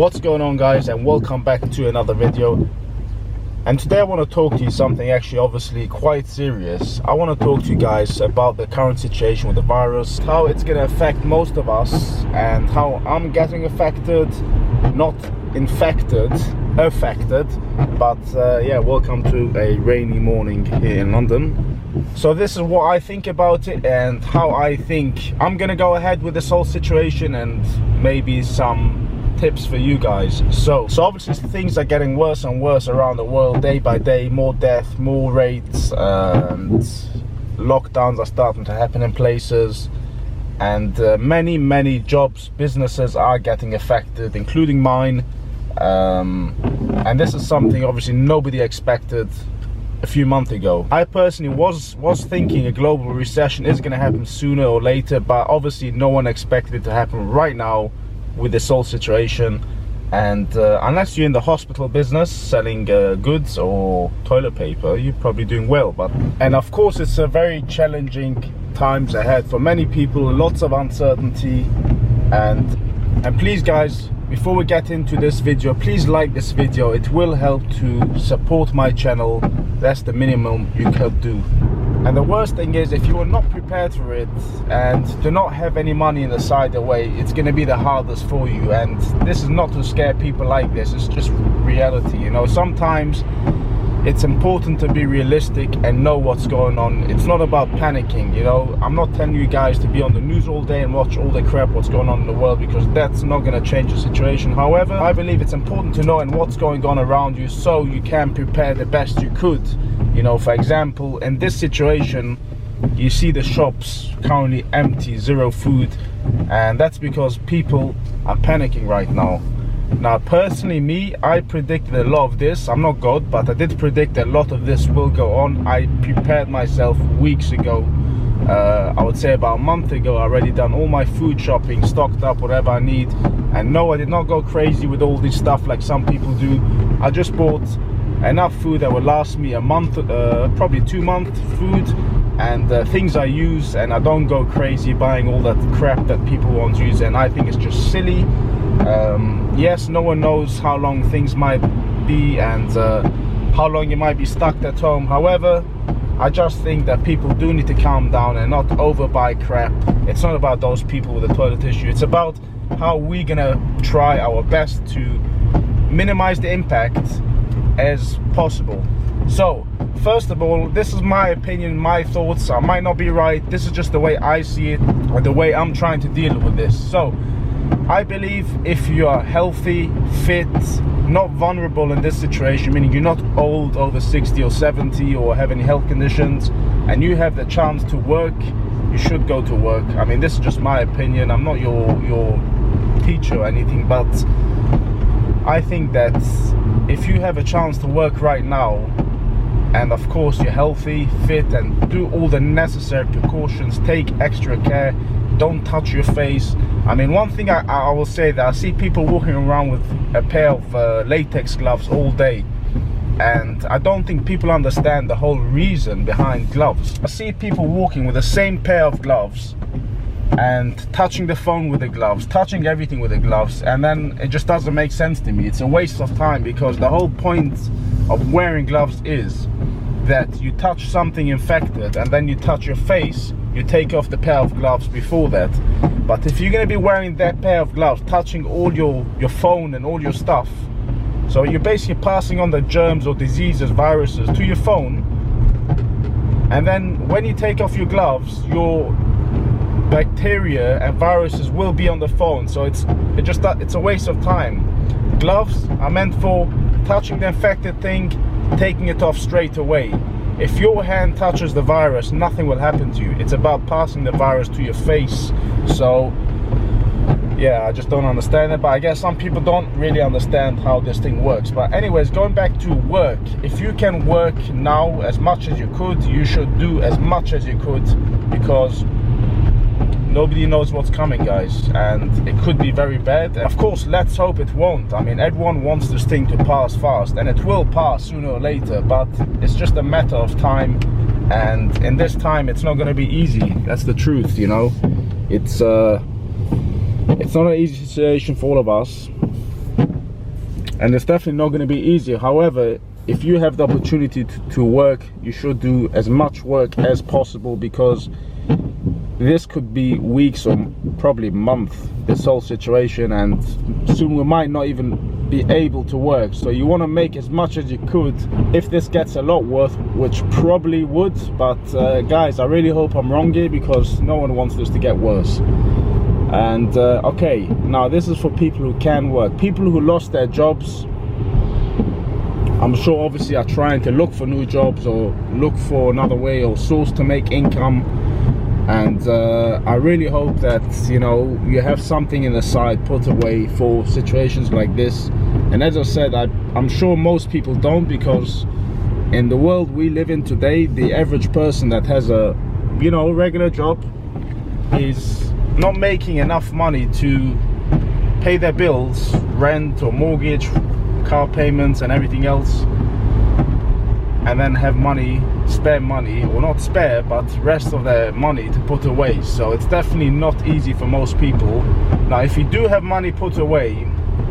What's going on, guys, and welcome back to another video. And today I want to talk to you something actually obviously quite serious. I want to talk to you guys about the current situation with the virus, how it's going to affect most of us, and how I'm getting affected, not infected, affected. But yeah, welcome to a rainy morning here in London. So this is what I think about it and how I think I'm gonna go ahead with this whole situation, and maybe some tips for you guys. So obviously things are getting worse and worse around the world day by day. More death, more rates, and lockdowns are starting to happen in places, and many jobs, businesses are getting affected, including mine. And this is something obviously nobody expected a few months ago. I personally was thinking a global recession is going to happen sooner or later, but obviously no one expected it to happen right now with this whole situation. And unless you're in the hospital business selling goods or toilet paper, you're probably doing well. And of course it's a very challenging times ahead for many people, lots of uncertainty. And please guys, before we get into this video, please like this video. It will help to support my channel. That's the minimum you can do. And the worst thing is, if you are not prepared for it and do not have any money in the side away, it's going to be the hardest for you. And this is not to scare people like this, it's just reality. You know, sometimes it's important to be realistic and know what's going on. It's not about panicking, you know. I'm not telling you guys to be on the news all day and watch all the crap what's going on in the world, because that's not going to change the situation. However, I believe it's important to know and what's going on around you, so you can prepare the best you could. You know, for example, in this situation, you see the shops currently empty, zero food, and that's because people are panicking right now. Now personally, I predicted a lot of this. I'm not God, but I did predict a lot of this will go on. I prepared myself weeks ago. I would say about a month ago. I already done all my food shopping, stocked up whatever I need. And no, I did not go crazy with all this stuff like some people do. I just bought enough food that will last me a month, probably 2 months food, and things I use. And I don't go crazy buying all that crap that people want to use, and I think it's just silly. Yes, no one knows how long things might be and how long you might be stuck at home. However, I just think that people do need to calm down and not overbuy crap. It's not about those people with the toilet tissue. It's about how we're gonna try our best to minimize the impact as possible. So first of all, this is my opinion, my thoughts. I might not be right. This is just the way I see it, or the way I'm trying to deal with this. So I believe if you are healthy, fit, not vulnerable in this situation, meaning you're not old, over 60 or 70, or have any health conditions, and you have the chance to work, you should go to work. I mean, this is just my opinion. I'm not your teacher or anything, but I think that if you have a chance to work right now, and of course you're healthy, fit, and do all the necessary precautions, take extra care, don't touch your face. I mean, one thing I will say, that I see people walking around with a pair of latex gloves all day, and I don't think people understand the whole reason behind gloves. I see people walking with the same pair of gloves and touching the phone with the gloves, touching everything with the gloves, and then it just doesn't make sense to me. It's a waste of time, because the whole point of wearing gloves is that you touch something infected and then you touch your face, you take off the pair of gloves before that. But if you're going to be wearing that pair of gloves, touching all your phone and all your stuff, so you're basically passing on the germs or diseases, viruses to your phone, and then when you take off your gloves, your bacteria and viruses will be on the phone. So it's a waste of time. Gloves are meant for touching the infected thing, taking it off straight away. If your hand touches the virus, nothing will happen to you. It's about passing the virus to your face. So yeah, I just don't understand it, but I guess some people don't really understand how this thing works. But anyways, going back to work, if you can work now as much as you could, you should do as much as you could, because nobody knows what's coming, guys, and it could be very bad. Of course, let's hope it won't. I mean, everyone wants this thing to pass fast, and it will pass sooner or later, but it's just a matter of time. And in this time, it's not going to be easy. That's the truth, you know. It's not an easy situation for all of us. and it's definitely not going to be easy. However, if you have the opportunity to work, you should do as much work as possible, because this could be weeks or probably months, this whole situation, and soon we might not even be able to work. So you want to make as much as you could. If this gets a lot worse, which probably would, but guys, I really hope I'm wrong here, because no one wants this to get worse. And okay, now this is for people who can work. People who lost their jobs, I'm sure obviously are trying to look for new jobs or look for another way or source to make income. And I really hope that, you know, you have something in the side put away for situations like this. And as I said, I'm sure most people don't, because in the world we live in today, the average person that has a, you know, regular job is not making enough money to pay their bills, rent or mortgage, car payments and everything else, and then have money, spare money, or not spare, but rest of their money to put away. So it's definitely not easy for most people. Now, if you do have money put away,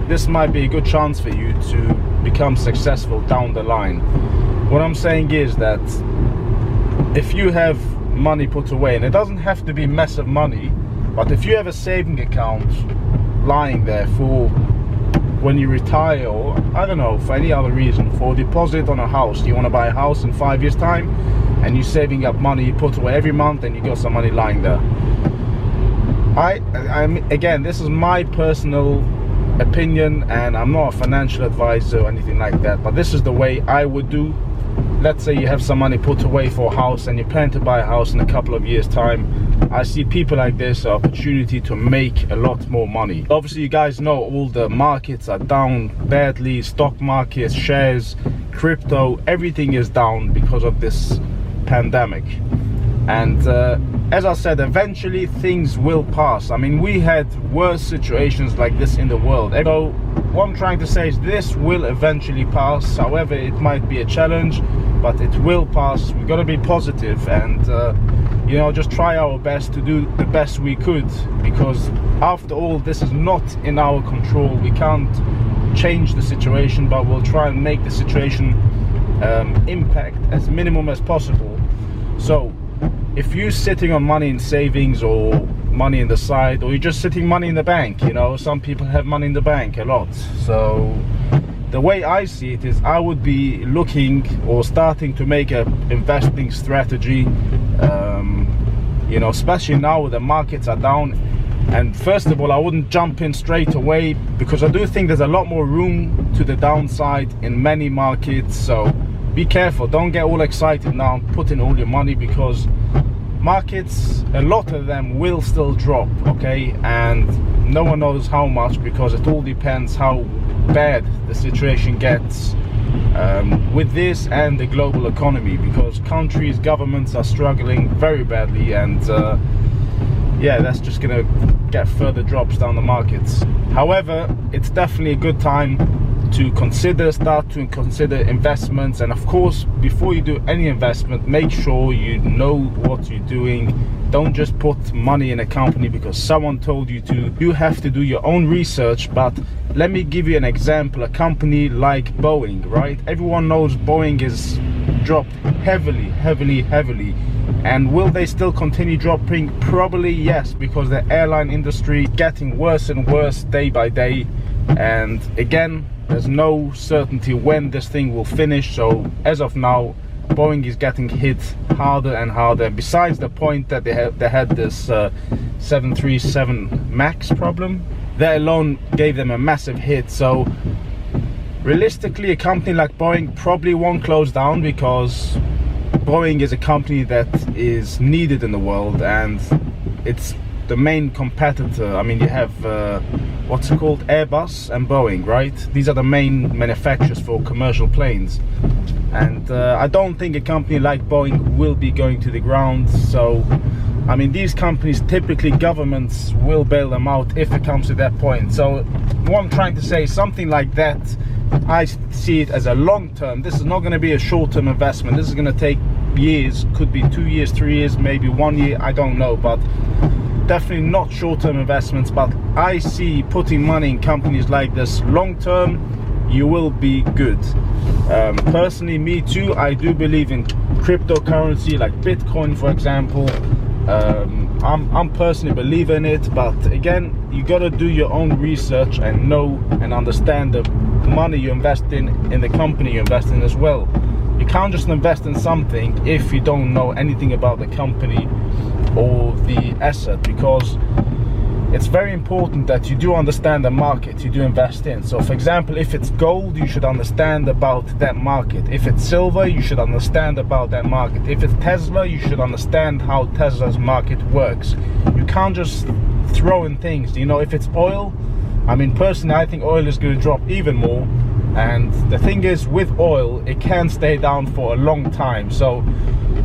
this might be a good chance for you to become successful down the line. What I'm saying is that if you have money put away, and it doesn't have to be massive money, but if you have a saving account lying there for when you retire, or I don't know, for any other reason, for a deposit on a house, you want to buy a house in 5 years time, and you're saving up money, you put away every month, and you got some money lying there. Again, this is my personal opinion, and I'm not a financial advisor or anything like that, but this is the way I would do. Let's say you have some money put away for a house and you plan to buy a house in a couple of years time. I see people like this, an opportunity to make a lot more money. Obviously, you guys know all the markets are down badly. Stock markets, shares, crypto, everything is down because of this pandemic. And as I said, eventually things will pass. I mean, we had worse situations like this in the world. So what I'm trying to say is this will eventually pass. However, it might be a challenge, but it will pass. We've got to be positive and you know, just try our best to do the best we could, because after all, this is not in our control. We can't change the situation, but we'll try and make the situation impact as minimum as possible. So if you're sitting on money in savings or money in the side, or you're just sitting money in the bank, you know, some people have money in the bank a lot. So the way I see it is I would be looking or starting to make a investing strategy, you know, especially now the markets are down. And first of all, I wouldn't jump in straight away, because I do think there's a lot more room to the downside in many markets. So be careful, don't get all excited now and put in all your money, because markets, a lot of them will still drop, okay? And no one knows how much, because it all depends how bad the situation gets with this and the global economy, because countries, governments are struggling very badly, and yeah, that's just gonna get further drops down the markets. However, it's definitely a good time to start to consider investments. And of course, before you do any investment, make sure you know what you're doing. Don't just put money in a company because someone told you to. You have to do your own research. But let me give you an example. A company like Boeing, right? Everyone knows Boeing is dropped heavily. And will they still continue dropping? Probably yes, because the airline industry is getting worse and worse day by day. And again, there's no certainty when this thing will finish. So as of now, Boeing is getting hit harder and harder. Besides the point that they had this 737 MAX problem, that alone gave them a massive hit. So realistically, a company like Boeing probably won't close down, because Boeing is a company that is needed in the world, and it's the main competitor. I mean, you have what's it called, Airbus and Boeing, right? These are the main manufacturers for commercial planes. And I don't think a company like Boeing will be going to the ground. So I mean, these companies, typically governments will bail them out if it comes to that point. So what I'm trying to say is something like that, I see it as a long term. This is not going to be a short term investment. This is going to take years, could be 2 years, 3 years, maybe 1 year, I don't know, but definitely not short term investments. But I see putting money in companies like this long term, you will be good. Personally, me too, I do believe in cryptocurrency like Bitcoin, for example. I'm personally believe in it, but again, you got to do your own research and know and understand the money you invest in the company you invest in as well. You can't just invest in something if you don't know anything about the company or the asset, because it's very important that you do understand the market you do invest in. So for example, if it's gold, you should understand about that market. If it's silver, you should understand about that market. If it's Tesla, you should understand how Tesla's market works. You can't just throw in things, you know. If it's oil, I mean, personally, I think oil is going to drop even more. And the thing is, with oil, it can stay down for a long time. So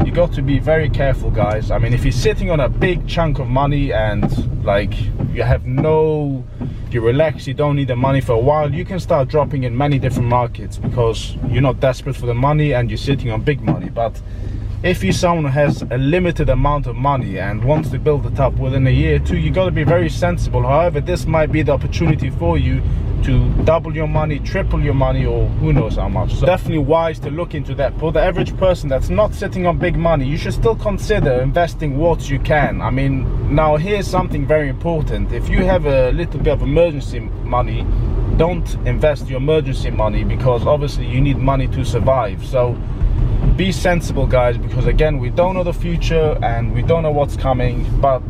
you got to be very careful, guys. I mean, if you're sitting on a big chunk of money and like you relax, you don't need the money for a while, you can start dropping in many different markets because you're not desperate for the money and you're sitting on big money. But if you're someone who has a limited amount of money and wants to build it up within a year or two, you got to be very sensible. However, this might be the opportunity for you to double your money, triple your money, or who knows how much. So definitely wise to look into that. For the average person that's not sitting on big money, you should still consider investing what you can. I mean, now here's something very important. If you have a little bit of emergency money, don't invest your emergency money, because obviously you need money to survive. So be sensible, guys, because again, we don't know the future and we don't know what's coming, but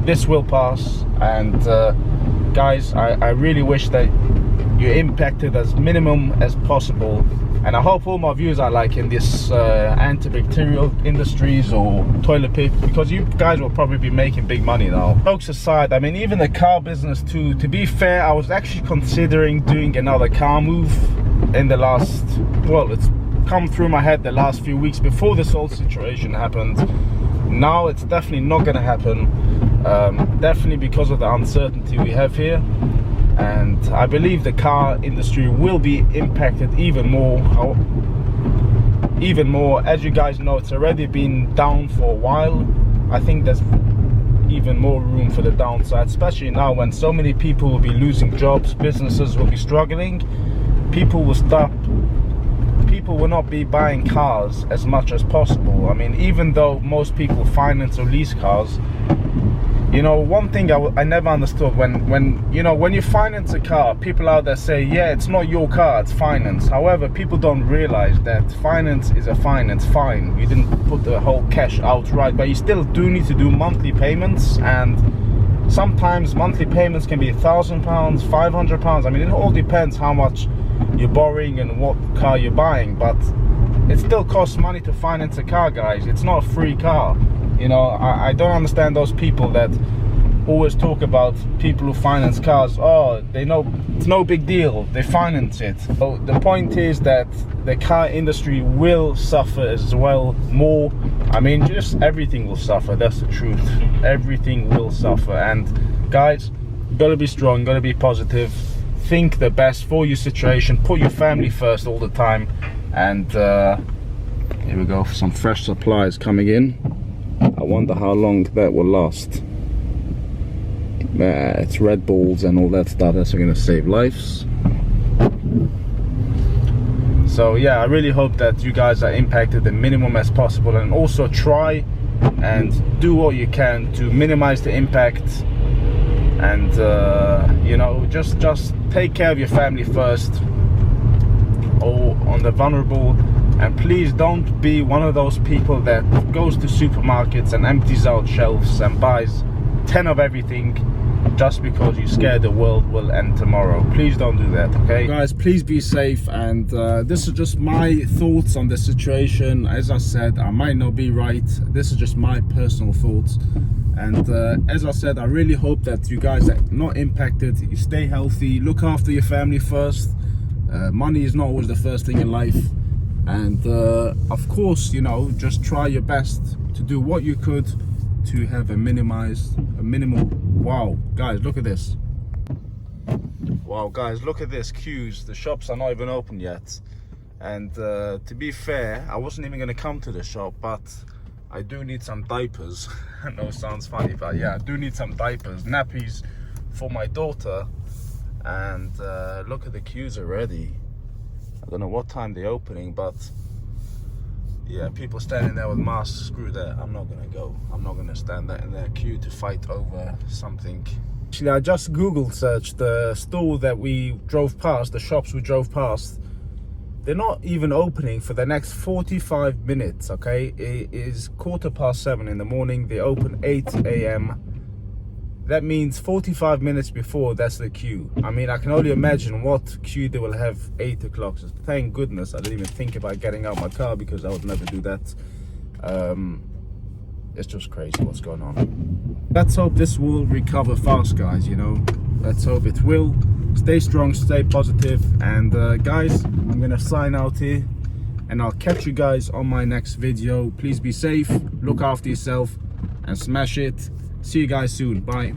this will pass. And guys, I really wish that you're impacted as minimum as possible, and I hope all my viewers are like in this antibacterial industries or toilet paper, because you guys will probably be making big money now. Jokes aside, I mean, even the car business too, to be fair, I was actually considering doing another car move in the last, well, it's come through my head the last few weeks before this whole situation happened. Now it's definitely not going to happen, definitely because of the uncertainty we have here. And I believe the car industry will be impacted even more. As you guys know, it's already been down for a while. I think there's even more room for the downside, especially now when so many people will be losing jobs, businesses will be struggling, people will not be buying cars as much as possible. I mean, even though most people finance or lease cars, you know, one thing I never understood, when you finance a car, people out there say, yeah, it's not your car, it's finance. However, people don't realize that finance is a finance. Fine, you didn't put the whole cash outright, but you still do need to do monthly payments, and sometimes monthly payments can be £1,000, £500. I mean, it all depends how much you're borrowing and what car you're buying, but it still costs money to finance a car, guys. It's not a free car. You know, I don't understand those people that always talk about people who finance cars. Oh, they know it's no big deal, they finance it. So the point is that the car industry will suffer as well more. I mean, just everything will suffer, that's the truth. Everything will suffer. And guys, you gotta be strong, gotta be positive, think the best for your situation, put your family first all the time. And here we go, some fresh supplies coming in. I wonder how long that will last. It's Red Bulls and all that stuff that's going to save lives. So yeah, I really hope that you guys are impacted the minimum as possible, and also try and do what you can to minimize the impact. And you know, just take care of your family first, or on the vulnerable. And please don't be one of those people that goes to supermarkets and empties out shelves and buys 10 of everything just because you're scared the world will end tomorrow. Please don't do that, okay? Guys, please be safe. And this is just my thoughts on the situation. As I said, I might not be right. This is just my personal thoughts. And as I said, I really hope that you guys are not impacted. You stay healthy, look after your family first. Money is not always the first thing in life. And of course, you know, just try your best to do what you could to have a minimal. Wow, guys, look at this. Wow, guys, look at this. Queues, the shops are not even open yet. And to be fair, I wasn't even going to come to the shop, but I do need some diapers. I know it sounds funny, but yeah, I do need some diapers, nappies for my daughter. And look at the queues already. I don't know what time they're opening, but yeah, people standing there with masks. Screw that. I'm not gonna go. I'm not gonna stand there in their queue to fight over something. Actually, I just Google searched the store that we drove past, the shops we drove past. They're not even opening for the next 45 minutes, okay? It is 7:15 in the morning. They open 8 a.m. That means 45 minutes before, that's the queue. I mean, I can only imagine what queue they will have 8 o'clock. So thank goodness I didn't even think about getting out my car, because I would never do that. It's just crazy what's going on. Let's hope this will recover fast, guys, you know. Let's hope it will. Stay strong, stay positive. And guys, I'm gonna sign out here, and I'll catch you guys on my next video. Please be safe, look after yourself, and smash it. See you guys soon. Bye.